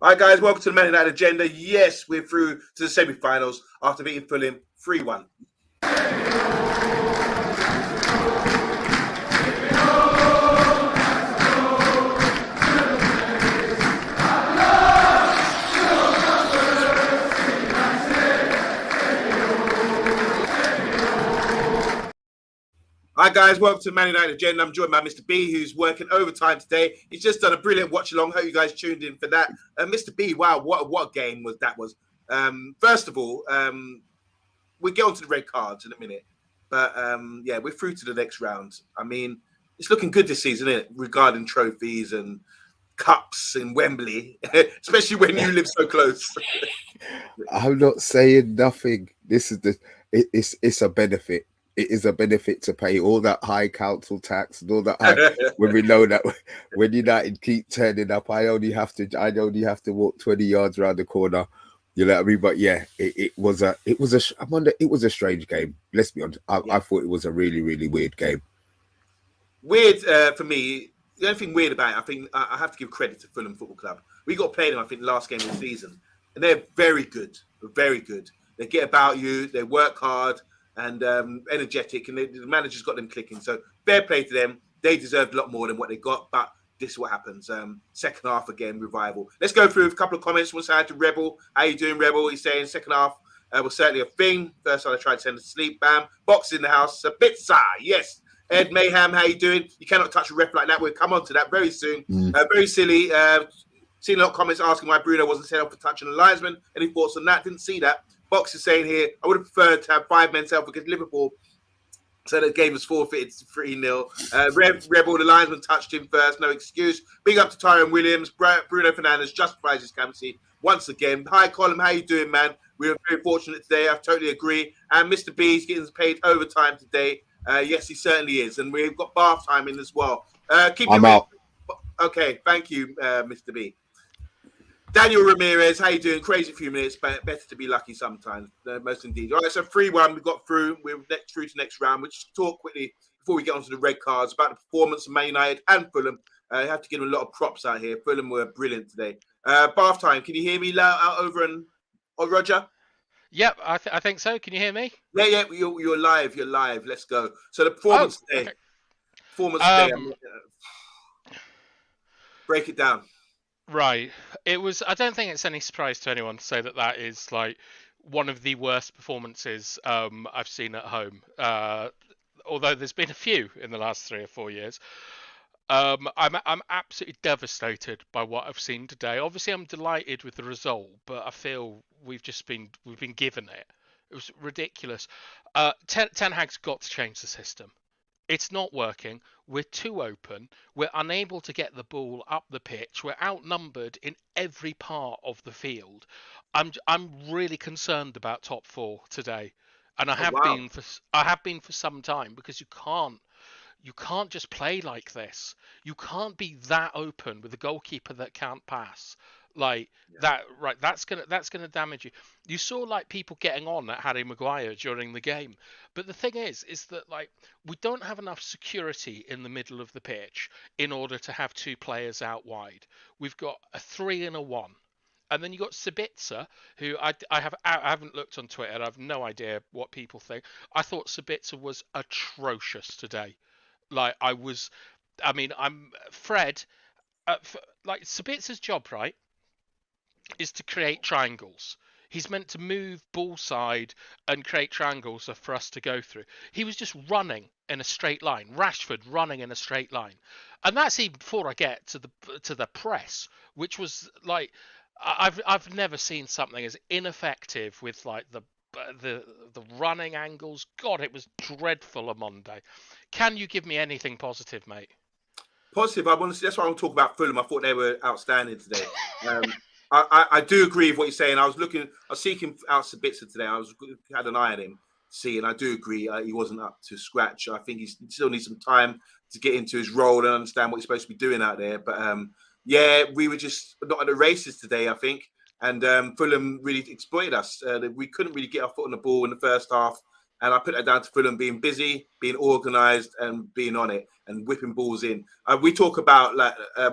All right, guys, welcome to the Man United Agenda. Yes, we're through to the semi-finals after beating Fulham 3-1. Hi guys, welcome to the Man United Agenda. I'm joined by Mr. B, who's working overtime today. He's just done a brilliant watch along. Hope you guys tuned in for that. Mr. B, wow, what a game that was. First of all, we'll get on to the red cards in a minute. But yeah, we're through to the next round. I mean, it's looking good this season, isn't it? Regarding trophies and cups in Wembley, especially when you live so close. I'm not saying nothing. This is it's a benefit. It is a benefit to pay all that high council tax and all that high, when we know that when United keep turning up, I only have to walk 20 yards around the corner. You know what I mean? But yeah, it was a strange game. Let's be honest. I thought it was a really, really weird game. Weird for me. The only thing weird about it, I think I have to give credit to Fulham Football Club. We got played them, I think, last game of the season, and they're very good. Very good. They get about you. They work hard and energetic, and the manager's got them clicking. So fair play to them. They deserved a lot more than what they got, but this is what happens. Second half again, revival. Let's go through a couple of comments. We'll say hi to Rebel. How you doing, Rebel? He's saying second half was certainly a thing. First time I tried to send to sleep. Bam. Box in the house. A pizza. Yes. Ed Mayhem, how you doing? You cannot touch a ref like that. We'll come on to that very soon. Very silly. Seen a lot of comments asking why Bruno wasn't sent off for touching the linesman. Any thoughts on that? Didn't see that. Box is saying here, I would have preferred to have 5 men self against Liverpool. So the game was forfeited 3-0. Rebel, the linesman touched him first, no excuse. Big up to Tyrone Williams. Bruno Fernandes justifies his captaincy once again. Hi, Colin, how you doing, man? We were very fortunate today. I totally agree. And Mr. B's getting paid overtime today. Yes, he certainly is. And we've got bath time in as well. I'm out. Okay, thank you, Mr. B. Daniel Ramirez, how you doing? Crazy few minutes, but better to be lucky sometimes. Most indeed. All right, so 3-1, we got through. We're through to next round. We'll just talk quickly before we get onto the red cards about the performance of Man United and Fulham. I have to give them a lot of props out here. Fulham were brilliant today. Bath time. Can you hear me out over and Roger? Yep, I think so. Can you hear me? Yeah, you're live. You're live. Let's go. So the performance today. Okay. Performance today. Break it down. Right. It was. I don't think it's any surprise to anyone to say that is like one of the worst performances I've seen at home. Although there's been a few in the last 3 or 4 years. I'm absolutely devastated by what I've seen today. Obviously, I'm delighted with the result, but I feel we've been given it. It was ridiculous. Ten Hag's got to change the system. It's not working. We're too open. We're unable to get the ball up the pitch. We're outnumbered in every part of the field. I'm really concerned about top 4 today, and I have been for some time, because you can't just play like this. You can't be that open with a goalkeeper that can't pass. That's gonna damage you. You saw like people getting on at Harry Maguire during the game, but the thing is that like we don't have enough security in the middle of the pitch in order to have 2 players out wide. We've got a 3 and a 1, and then you got Sabitzer, who I haven't looked on Twitter. I have no idea what people think. I thought Sabitzer was atrocious today. I'm Fred. Like Sabitzer's job, right, is to create triangles. He's meant to move ball side and create triangles for us to go through. He was just running in a straight line. Rashford running in a straight line, and that's even before I get to the press, which was like I've never seen something as ineffective with like the running angles. God, it was dreadful on Monday. Can you give me anything positive, mate? Positive. That's why I want to talk about Fulham. I thought they were outstanding today. I do agree with what you're saying. I was seeking out Sabitzer today. Had an eye on him, and I do agree he wasn't up to scratch. I think he still needs some time to get into his role and understand what he's supposed to be doing out there. But yeah, we were just not at the races today, I think. And Fulham really exploited us. We couldn't really get our foot on the ball in the first half. And I put that down to Fulham being busy, being organised, and being on it and whipping balls in. We talk about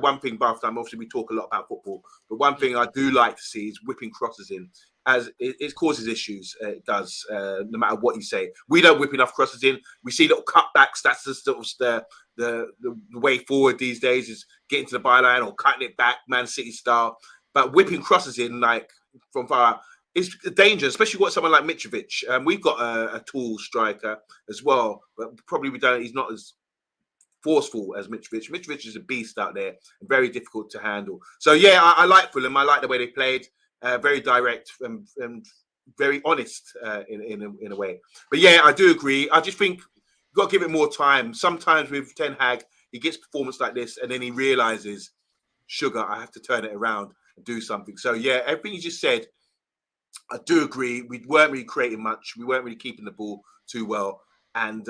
one thing, Bath time. Obviously, we talk a lot about football, but one thing I do like to see is whipping crosses in, as it causes issues. It does, no matter what you say. We don't whip enough crosses in. We see little cutbacks. That's just sort of the way forward these days, is getting to the byline or cutting it back, Man City style. But whipping crosses in from far out, it's dangerous, especially with someone like Mitrovic. We've got a tall striker as well, but probably we don't. He's not as forceful as Mitrovic. Mitrovic is a beast out there and very difficult to handle. So yeah, I like Fulham. I like the way they played. Very direct and very honest in a way. But yeah, I do agree. I just think you've got to give it more time. Sometimes with Ten Hag, he gets performance like this, and then he realizes, sugar, I have to turn it around and do something. So yeah, everything you just said, I do agree. We weren't really creating much. We weren't really keeping the ball too well. And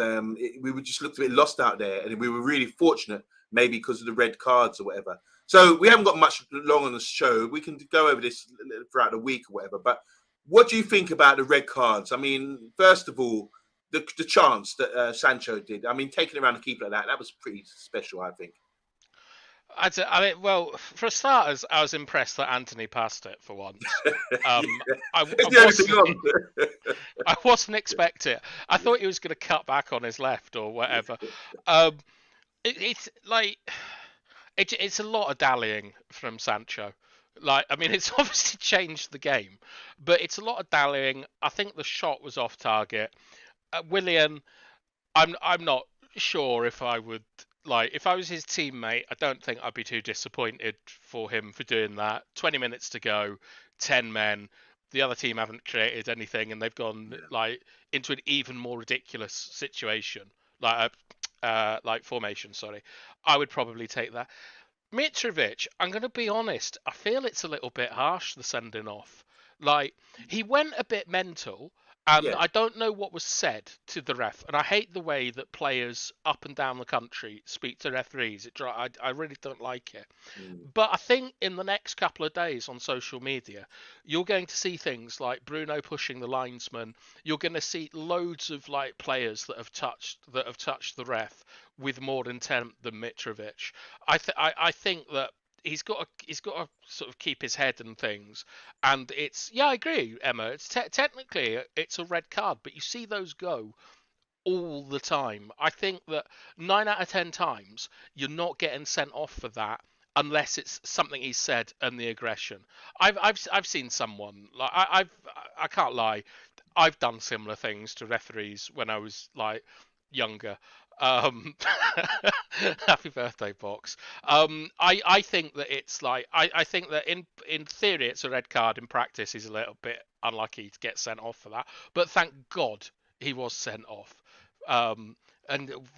we were just looked a bit lost out there. And we were really fortunate, maybe because of the red cards or whatever. So we haven't got much long on the show. We can go over this throughout the week or whatever. But what do you think about the red cards? I mean, first of all, the chance that Sancho did. I mean, taking around the keeper like that was pretty special, I think. I mean, well, for starters, I was impressed that Anthony passed it for once. I wasn't expecting it. I thought he was going to cut back on his left or whatever. It's like it's a lot of dallying from Sancho. Like, I mean, it's obviously changed the game, but it's a lot of dallying. I think the shot was off target. Willian, I'm not sure if I would. Like, if I was his teammate, I don't think I'd be too disappointed for him for doing that. 20 minutes to go, 10 men. The other team haven't created anything, and they've gone like into an even more ridiculous situation, like formation. Sorry, I would probably take that. Mitrovic, I'm going to be honest. I feel it's a little bit harsh, the sending off. Like, he went a bit mental, and I don't know what was said to the ref. And I hate the way that players up and down the country speak to referees. I really don't like it. But I think in the next couple of days on social media, you're going to see things like Bruno pushing the linesman. You're going to see loads of like players that have touched the ref with more intent than Mitrovic. I think that he's got to sort of keep his head and things. And I agree, Emma. It's technically it's a red card, but you see those go all the time. I think that 9 out of 10 times you're not getting sent off for that unless it's something he said and the aggression. I've seen someone like I can't lie. I've done similar things to referees when I was like younger. Happy birthday, Box. I think that it's like I think that in theory it's a red card. In practice, he's a little bit unlucky to get sent off for that. But thank God he was sent off. And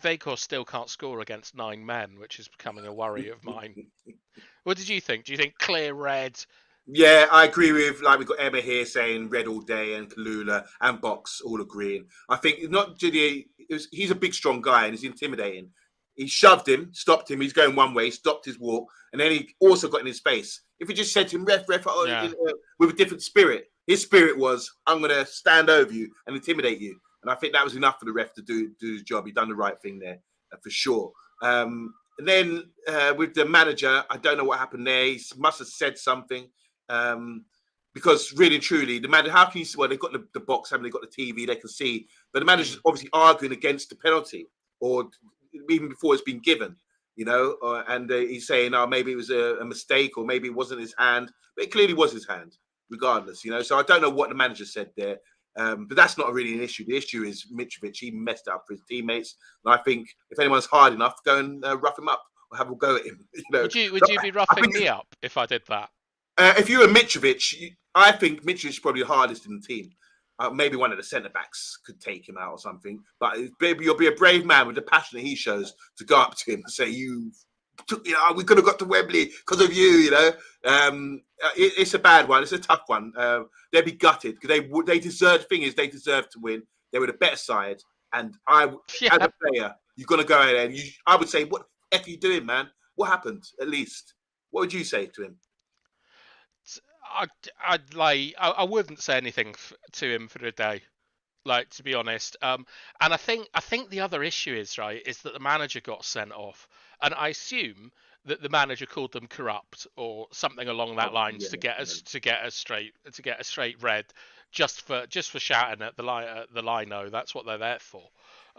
Vacor still can't score against 9 men, which is becoming a worry of mine. What did you think? Do you think clear red? Yeah, I agree with, like, we've got Emma here saying red all day, and CALLULA and Box all agreeing. I think not Judy, he's a big, strong guy and he's intimidating. He shoved him, stopped him. He's going one way, stopped his walk, and then he also got in his face. If he just said to him, ref, with a different spirit, his spirit was, I'm going to stand over you and intimidate you. And I think that was enough for the ref to do his job. He done the right thing there, for sure. And then with the manager, I don't know what happened there. He must have said something. Because really and truly, the manager, how can you see? Well, they've got the box, haven't they? Got the TV, they can see. But the manager's obviously arguing against the penalty, or even before it's been given, and he's saying, oh, maybe it was a mistake, or maybe it wasn't his hand. But it clearly was his hand, regardless, So I don't know what the manager said there. But that's not really an issue. The issue is Mitrovic. He messed up for his teammates. And I think if anyone's hard enough, go and rough him up or have a go at him. Would you be roughing me up if I did that? If you were Mitrovic, I think Mitrovic is probably the hardest in the team. Maybe one of the centre backs could take him out or something. But maybe you'll be a brave man with the passion that he shows to go up to him and say, we could have got to Wembley because of you. It's a bad one. It's a tough one. They'd be gutted because they deserve. Thing is, they deserve to win. They were the better side, and as a player, you've got to go out there. And I would say, what the F are you doing, man? What happened? At least, what would you say to him? I wouldn't say anything to him for a day. Like, to be honest. And I think the other issue is that the manager got sent off, and I assume that the manager called them corrupt or something along that lines to get us a straight red, just for shouting at the lino. That's what they're there for.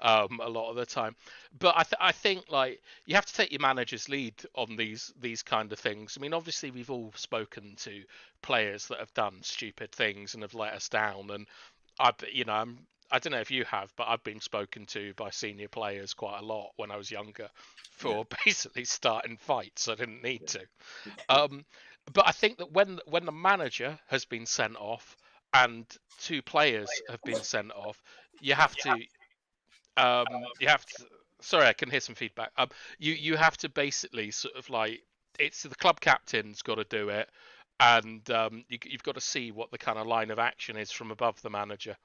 A lot of the time, but I think like you have to take your manager's lead on these kind of things. I mean, obviously we've all spoken to players that have done stupid things and have let us down, and I don't know if you have, but I've been spoken to by senior players quite a lot when I was younger for basically starting fights I didn't need to. Um, but I think that when the manager has been sent off and two players have been sent off, you have to you have to. Sorry, I can hear some feedback. You have to basically sort of like it's the club captain's got to do it, and you've got to see what the kind of line of action is from above the manager.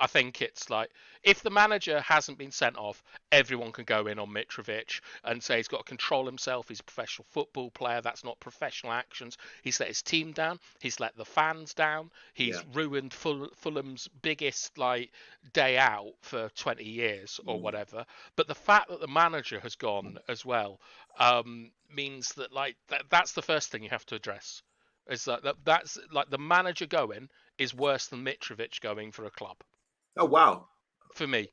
I think it's like if the manager hasn't been sent off, everyone can go in on Mitrovic and say he's got to control himself. He's a professional football player. That's not professional actions. He's let his team down. He's let the fans down. He's ruined Fulham's biggest like day out for 20 years or whatever. But the fact that the manager has gone as well means that like that's the first thing you have to address. Is that's like the manager going is worse than Mitrovic going for a club. Oh wow! For me,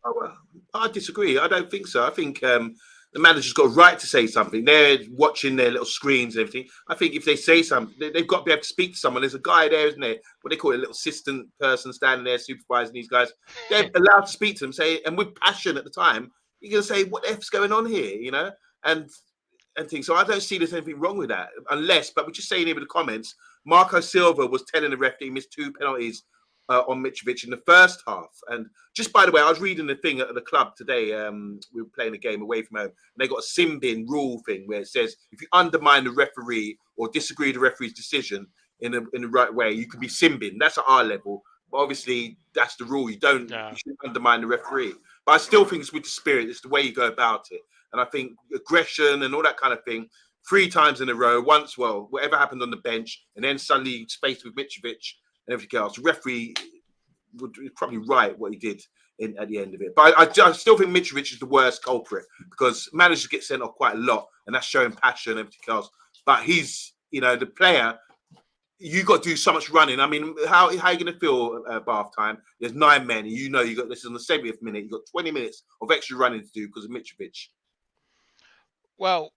I disagree. I don't think so. I think the manager's got a right to say something. They're watching their little screens and everything. I think if they say something, they've got to be able to speak to someone. There's a guy there, isn't there? What they call it, a little assistant person standing there supervising these guys. They're allowed to speak to them, say, and with passion at the time, you're going to say, "What the F's going on here?" You know, and things. So I don't see there's anything wrong with that, unless. But we're just saying here with the comments. Marco Silva was telling the ref that he missed 2 penalties on Mitrovic in the first half. And just by the way, I was reading the thing at the club today. We were playing a game away from home, and they got a sin bin rule thing where it says if you undermine the referee or disagree with the referee's decision in the right way, you can be sin bin. That's at our level. But obviously, that's the rule. You shouldn't undermine the referee. But I still think it's with the spirit. It's the way you go about it. And I think aggression and all that kind of thing, 3 times in a row, once, whatever happened on the bench, and then suddenly spaced with Mitrovic and everything else. The referee would probably right what he did at the end of it. But I still think Mitrovic is the worst culprit because managers get sent off quite a lot, and that's showing passion and everything else. But he's, the player, you got to do so much running. I mean, how are you going to feel bath time? There's 9 men, and you got this on the 70th minute. You got 20 minutes of extra running to do because of Mitrovic. Well,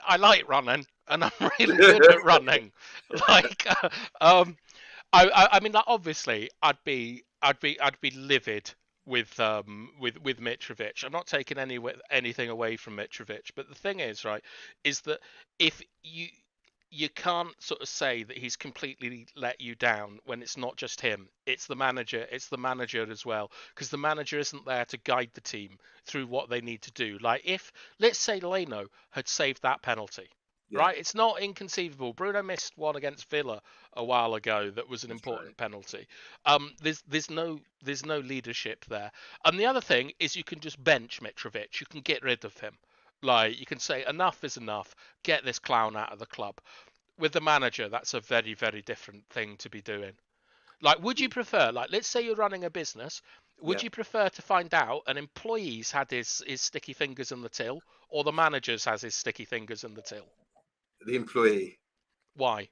I like running, and I'm really good at running. Like, I mean, like, obviously, I'd be livid with Mitrovic. I'm not taking anything away from Mitrovic, but the thing is, is that if you can't sort of say that he's completely let you down when it's not just him. It's the manager as well, because the manager isn't there to guide the team through what they need to do. Like if, let's say Leno had saved that penalty, right? It's not inconceivable. Bruno missed one against Villa a while ago that was an important penalty. There's no leadership there. And the other thing is you can just bench Mitrovic. You can get rid of him. Like, you can say enough is enough, get this clown out of the club. With the manager, that's a very, very different thing to be doing. Like, would you prefer, like, let's say you're running a business, would you prefer to find out an employee's had his sticky fingers in the till, or the manager's has his sticky fingers in the till? The employee. Why?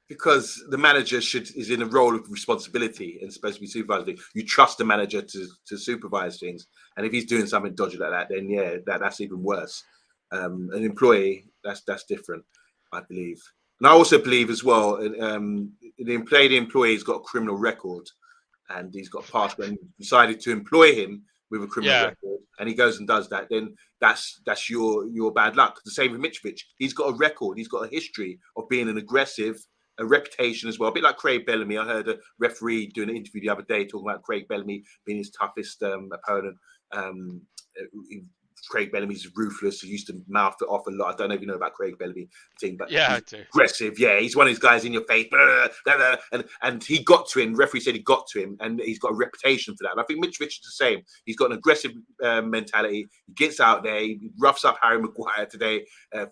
Because the manager is in a role of responsibility and supposed to be supervising. You trust the manager to supervise things, and if he's doing something dodgy like that, then that's even worse. An employee, that's different, I believe. And I also believe as well, the employee's got a criminal record, and he's got a past when you decided to employ him with a criminal record, and he goes and does that, then that's your bad luck. The same with Mitrovic. He's got a record. He's got a history of being an aggressive, a reputation as well. A bit like Craig Bellamy. I heard a referee doing an interview the other day talking about Craig Bellamy being his toughest opponent. Craig Bellamy's ruthless. He used to mouth it off a lot. I don't know if you know about Craig Bellamy team, but I do. Aggressive. Yeah, he's one of those guys in your face. Blah, blah, blah, and he got to him. The referee said he got to him, and he's got a reputation for that. And I think Mitrovic is the same. He's got an aggressive mentality. He gets out there. He roughs up Harry Maguire today.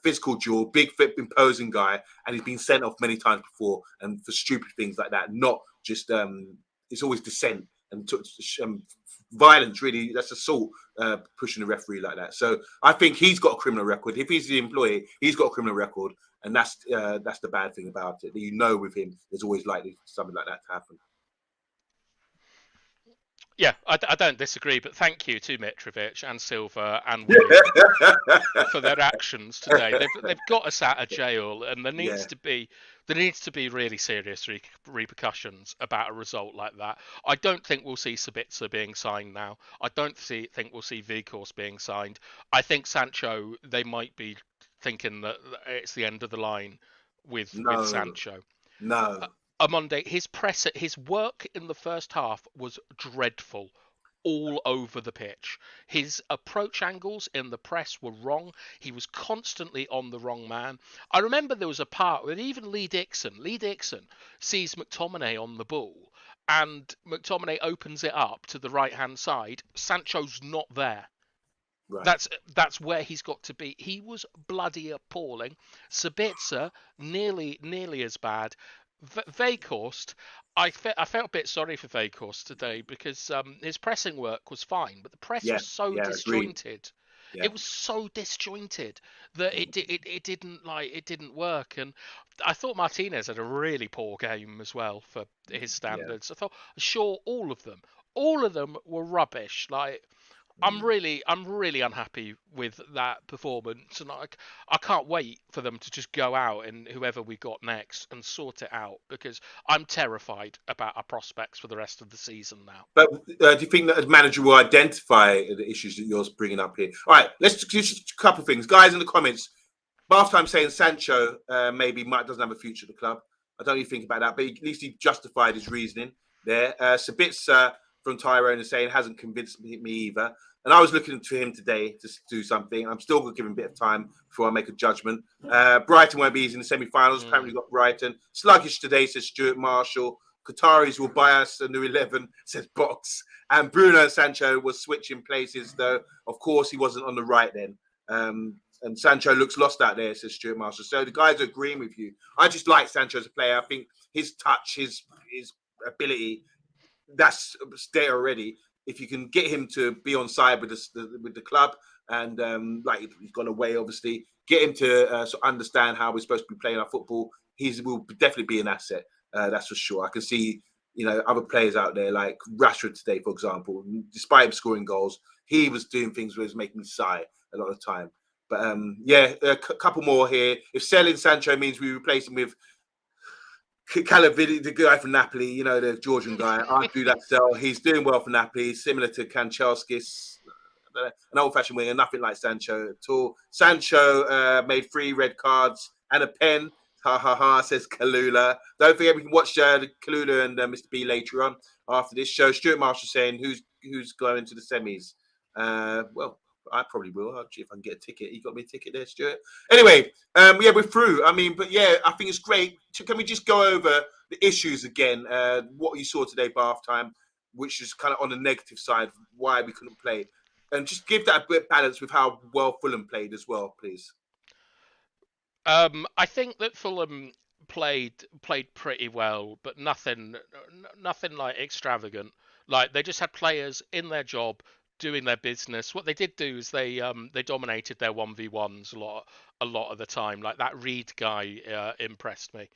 Physical duel, big, fit, imposing guy, and he's been sent off many times before, and for stupid things like that. Not just it's always dissent and violence, really. That's assault, pushing the referee like that. So I think he's got a criminal record. If he's the employee, he's got a criminal record, and that's the bad thing about it. You know, with him, there's always likely something like that to happen. Yeah, I don't disagree, but thank you to Mitrovic and Silva and William for their actions today. They've got us out of jail, and there needs to be really serious repercussions about a result like that. I don't think we'll see Sabitzer being signed now. I don't think we'll see Weghorst being signed. I think Sancho, they might be thinking that it's the end of the line with Sancho. No. Omondi, his work in the first half was dreadful all over the pitch. His approach angles in the press were wrong. He was constantly on the wrong man. I remember there was a part where even Lee Dixon sees McTominay on the ball, and McTominay opens it up to the right-hand side. Sancho's not there. Right. That's where he's got to be. He was bloody appalling. Sabitzer, nearly as bad. Weghorst, I felt a bit sorry for Weghorst today because his pressing work was fine, but the press was so disjointed. Yeah. It was so disjointed that it didn't work. And I thought Martinez had a really poor game as well for his standards. I thought, sure, all of them were rubbish. Like, I'm really unhappy with that performance, and I can't wait for them to just go out and whoever we got next and sort it out, because I'm terrified about our prospects for the rest of the season now. But do you think that a manager will identify the issues that you're bringing up here? All right, let's just a couple of things, guys, in the comments. Bath saying Sancho maybe doesn't have a future at the club. I don't really think about that, but at least he justified his reasoning there. Sabitzer from Tyrone is saying hasn't convinced me either. And I was looking to him today to do something. I'm still going to give him a bit of time before I make a judgment. Brighton won't be easy in the semi-finals. Apparently we've got Brighton. Sluggish today, says Stuart Marshall. Qataris will buy us a new 11, says Box. And Bruno and Sancho were switching places, though. Of course, he wasn't on the right then. And Sancho looks lost out there, says Stuart Marshall. So the guys are agreeing with you. I just like Sancho as a player. I think his touch, his ability, that's there already. If you can get him to be on side with the club, and like he's gone away, obviously, get him to sort of understand how we're supposed to be playing our football, he will definitely be an asset. That's for sure. I can see, other players out there like Rashford today, for example. Despite him scoring goals, he was doing things that was making me sigh a lot of the time. But a couple more here. If selling Sancho means we replace him with Calavidi, the guy from Napoli, the Georgian guy, I'd do that sell. He's doing well for Napoli, similar to Kanchelskis, an old-fashioned winger, nothing like Sancho at all. Sancho made 3 red cards and a pen. Ha ha ha, says CALLULA. Don't forget we can watch CALLULA and Mr. B later on after this show. Stuart Marshall saying who's going to the semis. Well, I probably will. I'll see if I can get a ticket. You got me a ticket there, Stuart? Anyway, we're through. I think it's great. Can we just go over the issues again? What you saw today, Bath time, which is kind of on the negative side, why we couldn't play. And just give that a bit of balance with how well Fulham played as well, please. I think that Fulham played pretty well, but nothing like extravagant. Like, they just had players in their job, doing their business. What they did do is they dominated their 1v1s a lot of the time. Like, that Reed guy impressed me.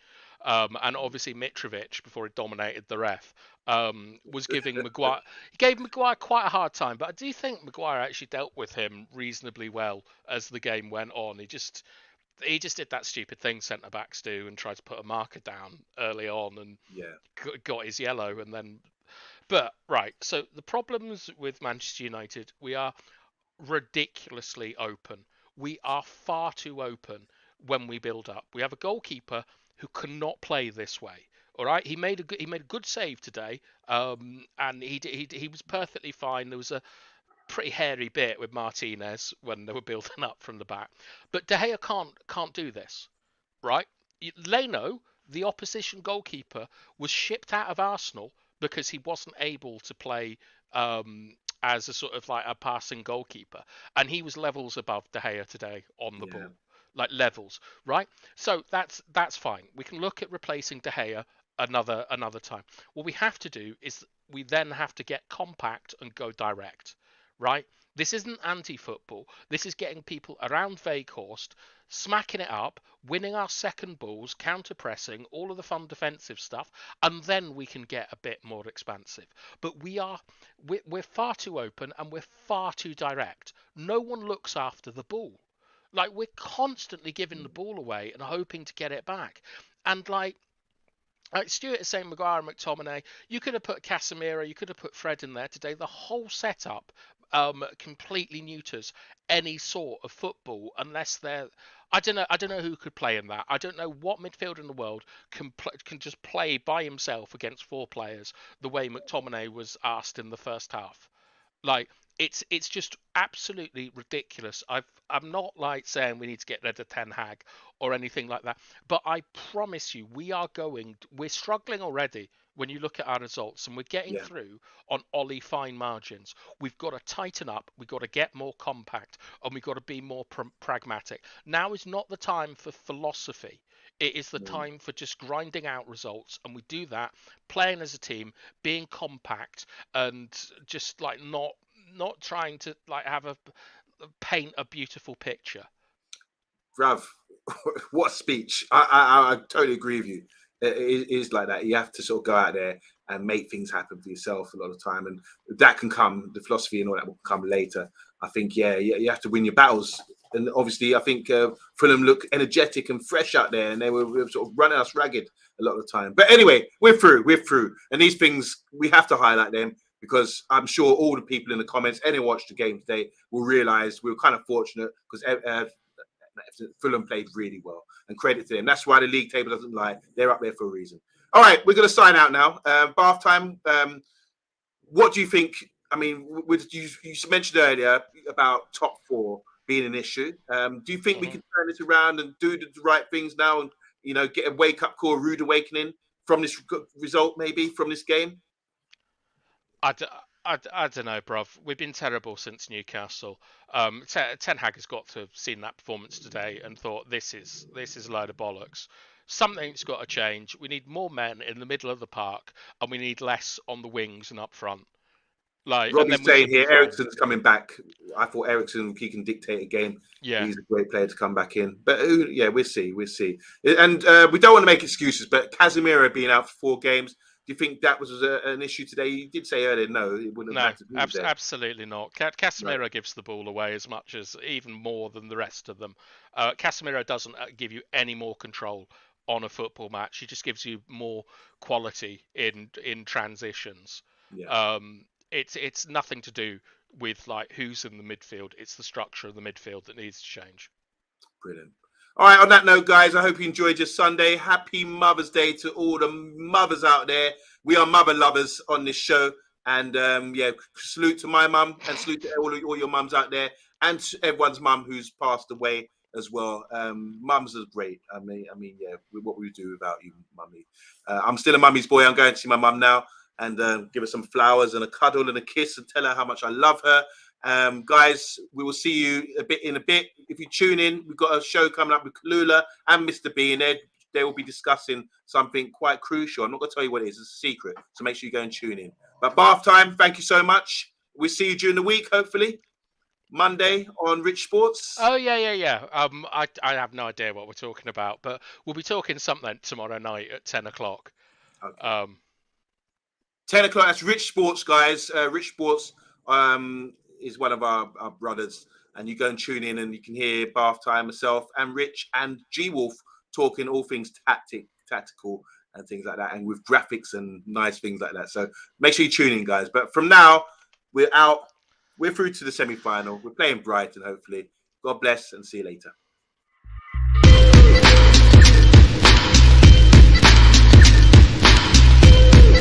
And obviously Mitrovic, before he dominated the ref, was giving Maguire. He gave Maguire quite a hard time, but I do think Maguire actually dealt with him reasonably well as the game went on. He just did that stupid thing centre backs do and tried to put a marker down early on and got his yellow, and then. But right, so the problems with Manchester United, we are ridiculously open. We are far too open when we build up. We have a goalkeeper who cannot play this way. All right, he made a good save today, and he was perfectly fine. There was a pretty hairy bit with Martinez when they were building up from the back, but De Gea can't do this, right? Leno, the opposition goalkeeper, was shipped out of Arsenal because he wasn't able to play as a sort of like a passing goalkeeper, and he was levels above De Gea today on the ball. like levels, right? So that's fine. We can look at replacing De Gea another time. What we have to do is we then have to get compact and go direct, right? This isn't anti-football. This is getting people around Weghorst, smacking it up, winning our second balls, counter-pressing, all of the fun defensive stuff, and then we can get a bit more expansive. But we're far too open and we're far too direct. No one looks after the ball. Like, we're constantly giving the ball away and hoping to get it back. And like Stuart is saying, Maguire and McTominay, you could have put Casemiro, you could have put Fred in there today. The whole setup completely neuters any sort of football unless they're. I don't know who could play in that. I don't know what midfielder in the world can just play by himself against 4 players the way McTominay was asked in the first half. Like, it's just absolutely ridiculous. I'm not like saying we need to get rid of Ten Hag or anything like that, but I promise you we're struggling already when you look at our results, and we're getting through on Ollie fine margins. We've got to tighten up, we've got to get more compact, and we've got to be more pragmatic. Now is not the time for philosophy. It is the time for just grinding out results, and we do that playing as a team, being compact, and just like not trying to like have a paint a beautiful picture. Rav, what a speech! I totally agree with you. It is like that. You have to sort of go out there and make things happen for yourself a lot of the time, and that can come. The philosophy and all that will come later. I think, you have to win your battles. And obviously, I think Fulham look energetic and fresh out there, and they were sort of running us ragged a lot of the time. But anyway, we're through. And these things, we have to highlight them because I'm sure all the people in the comments, anyone watched the game today, will realise we were kind of fortunate because Fulham played really well, and credit to them. That's why the league table doesn't lie. They're up there for a reason. All right, we're going to sign out now. Bath time. What do you think? I mean, you mentioned earlier about top 4 being an issue. Do you think we can turn this around and do the right things now, and get a wake-up call, a rude awakening from this result, maybe from this game? I don't know, bruv. We've been terrible since Newcastle. Ten Hag has got to have seen that performance today and thought this is a load of bollocks. Something's got to change. We need more men in the middle of the park, and we need less on the wings and up front. Like, Robbie's saying here, Eriksen's coming back. I thought Eriksen, he can dictate a game. Yeah, he's a great player to come back in. But we'll see. And we don't want to make excuses, but Casemiro being out for 4 games, do you think that was an issue today? You did say earlier, no, it wouldn't have mattered. No, absolutely not. Casemiro gives the ball away as much as, even more than the rest of them. Casemiro doesn't give you any more control on a football match. He just gives you more quality in transitions. Yeah. It's nothing to do with like who's in the midfield. It's the structure of the midfield that needs to change. Brilliant. All right, on that note, guys, I hope you enjoyed your Sunday. Happy Mother's Day to all the mothers out there. We are mother lovers on this show. And salute to my mum and salute to all your mums out there and everyone's mum who's passed away as well. Mums are great. I mean, what we do without you, mummy. I'm still a mummy's boy. I'm going to see my mum now and give her some flowers and a cuddle and a kiss and tell her how much I love her. Guys, we will see you in a bit. If you tune in, we've got a show coming up with CALLULA and Mr. B, and they will be discussing something quite crucial. I'm not going to tell you what it is. It's a secret. So make sure you go and tune in. But bath time, thank you so much. We'll see you during the week, hopefully. Monday on Rich Sports. Oh, yeah. I have no idea what we're talking about, but we'll be talking something tomorrow night at 10 o'clock. Okay. 10 o'clock, that's Rich Sports, guys. Rich Sports is one of our brothers, and you go and tune in and you can hear Bath Time, myself and Rich and G-Wolf talking all things tactical and things like that, and with graphics and nice things like that. So make sure you tune in, guys. But from now, we're out. We're through to the semi-final. We're playing Brighton, hopefully. God bless and see you later.